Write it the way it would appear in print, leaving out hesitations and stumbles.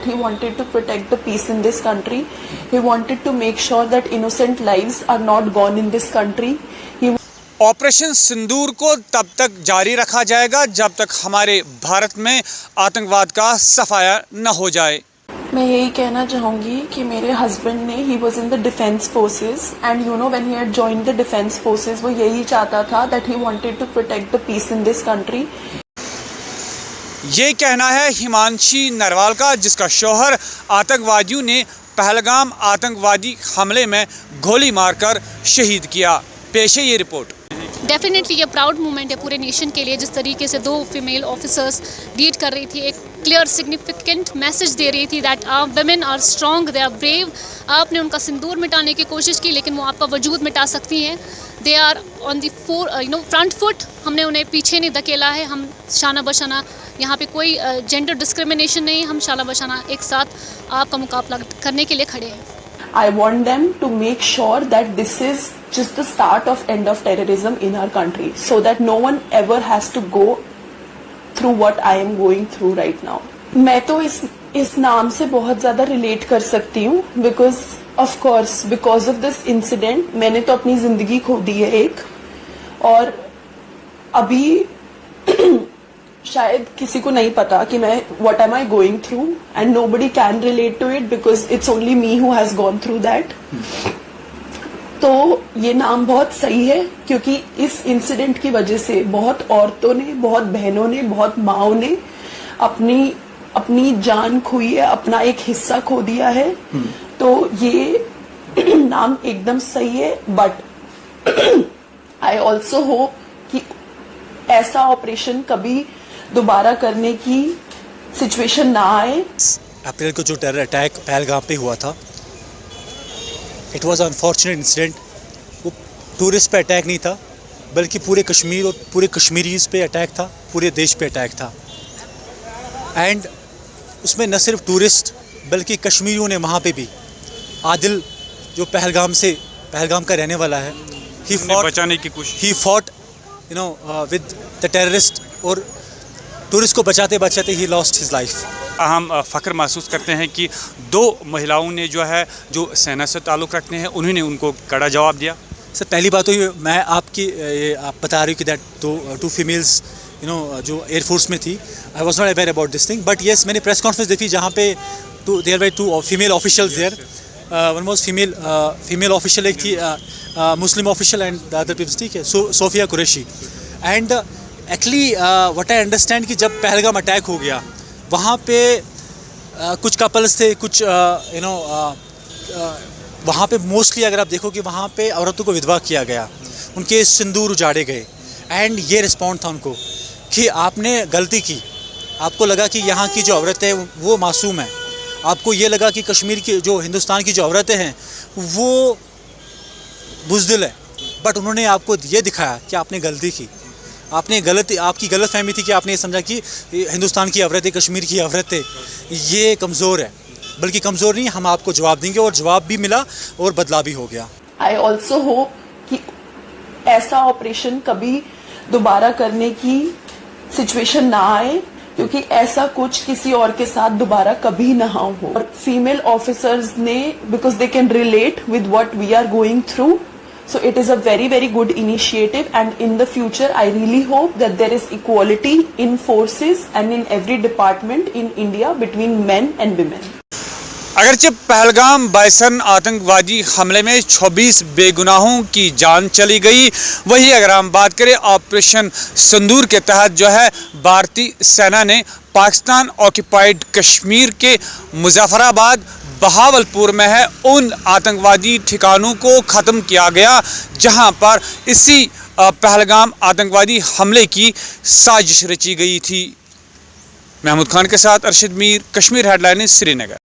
He wanted to protect the peace in this country. He wanted to make sure that innocent lives are not gone in this country. Operation Sindoor को तब तक जारी रखा जाएगा जब तक हमारे भारत में आतंकवाद का सफाया न हो जाए। मैं यही कहना चाहूँगी कि मेरे हस्बैंड ने he was in the defence forces and you know when he had joined the defence forces वो यही चाहता था that he wanted to protect the peace in this country. ये कहना है हिमांशी नरवाल का, जिसका शौहर आतंकवादियों ने पहलगाम आतंकवादी हमले में गोली मारकर शहीद किया। पेश है ये रिपोर्ट। डेफिनेटली ये प्राउड मोमेंट है पूरे नेशन के लिए। जिस तरीके से दो फीमेल ऑफिसर्स लीड कर रही थी, एक क्लियर सिग्निफिकेंट मैसेज दे रही थी that women are strong, they are brave. आपने उनका सिंदूर मिटाने की कोशिश की लेकिन वो आपका वजूद मिटा सकती हैं। They are on the front foot. हमने उन्हें पीछे नहीं धकेला है। हम शाना बशाना, यहाँ पे कोई जेंडर डिस्क्रिमिनेशन नहीं, हम शाना बशाना एक साथ आपका मुकाबला करने के लिए खड़े हैं। I want them to make sure that this is just the start of end of terrorism in our country, so that no one ever has to go through what I am going through right now. मैं तो इस नाम से बहुत ज़्यादा relate कर सकती हूँ because of this incident मैंने तो अपनी ज़िंदगी खो दी है एक, और अभी शायद किसी को नहीं पता कि मैं what am I going through and nobody can relate to it because it's only me who has gone through that. तो ये नाम बहुत सही है क्योंकि इस इंसिडेंट की वजह से बहुत औरतों ने, बहुत बहनों ने, बहुत माँओं ने अपनी जान खोई है, अपना एक हिस्सा खो दिया है। तो ये नाम एकदम सही है, बट आई ऑल्सो होप कि ऐसा ऑपरेशन कभी दोबारा करने की सिचुएशन ना आए। अप्रैल को जो टेरर अटैक पहलगाम पे हुआ था, इट वाज अनफॉर्चुनेट इंसिडेंट। वो टूरिस्ट पे अटैक नहीं था बल्कि पूरे कश्मीर और पूरे कश्मीरीज पे अटैक था, पूरे देश पे अटैक था। एंड उसमें न सिर्फ टूरिस्ट बल्कि कश्मीरियों ने वहाँ पे भी, आदिल जो पहलगाम का रहने वाला है, he fought with the terrorist, और टूरिस्ट को बचाते बचाते ही लॉस्ट हिज लाइफ। हम फ़ख्र महसूस करते हैं कि दो महिलाओं ने जो सेना से ताल्लुक़ रखते हैं उन्होंने उनको कड़ा जवाब दिया। सर पहली बात तो ये मैं आप बता रही हूँ कि दैट टू फीमेल्स जो एयरफोर्स में थी, I was not aware about this thing, but yes मैंने प्रेस कॉन्फ्रेंस देखी जहाँ पे there were two female officials there. One was female official, एक थी Muslim official and the other peoples, ठीक है, Sofia Qureshi. And actually what I understand कि जब पहलगाम अटैक हो गया वहाँ पे कुछ कपल्स थे, कुछ वहाँ पे मोस्टली अगर आप देखो कि वहाँ पे औरतों को विधवा किया गया, उनके सिंदूर उजाड़े गए। एंड ये रिस्पॉन्ड था उनको कि आपने गलती की, आपको लगा कि यहाँ की जो औरतें हैं वो मासूम है, आपको ये लगा कि कश्मीर की जो हिंदुस्तान की जो औरतें हैं वो बुज़दिल है, बट उन्होंने आपको ये दिखाया कि आपने गलती की, आपकी गलत फहमी थी कि आपने ये समझा कि हिंदुस्तान की औरतें, कश्मीर की औरतें ये कमज़ोर है, बल्कि कमज़ोर नहीं, हम आपको जवाब देंगे, और जवाब भी मिला और बदला भी हो गया। आई ऑल्सो होप कि ऐसा ऑपरेशन कभी दोबारा करने की सिचुएशन ना आए, क्योंकि ऐसा कुछ किसी और के साथ दोबारा कभी ना हो। और फीमेल ऑफिसर्स ने, because they can relate with what we are going through, so it is a very very good initiative, and in the future I really hope that there is equality in forces and in every department in India between men and women. अगरचे Pahalgam bison आतंकवादी हमले में 26 बेगुनाहों की जान चली गई, वही अगर हम बात करें ऑपरेशन सिंदूर के तहत जो है भारतीय सेना ने पाकिस्तान ऑक्यूपाइड कश्मीर के मुजफ्फराबाद, बहावलपुर में है उन आतंकवादी ठिकानों को ख़त्म किया गया जहां पर इसी पहलगाम आतंकवादी हमले की साजिश रची गई थी। महमूद खान के साथ अरशद मीर, कश्मीर हेडलाइंस, श्रीनगर।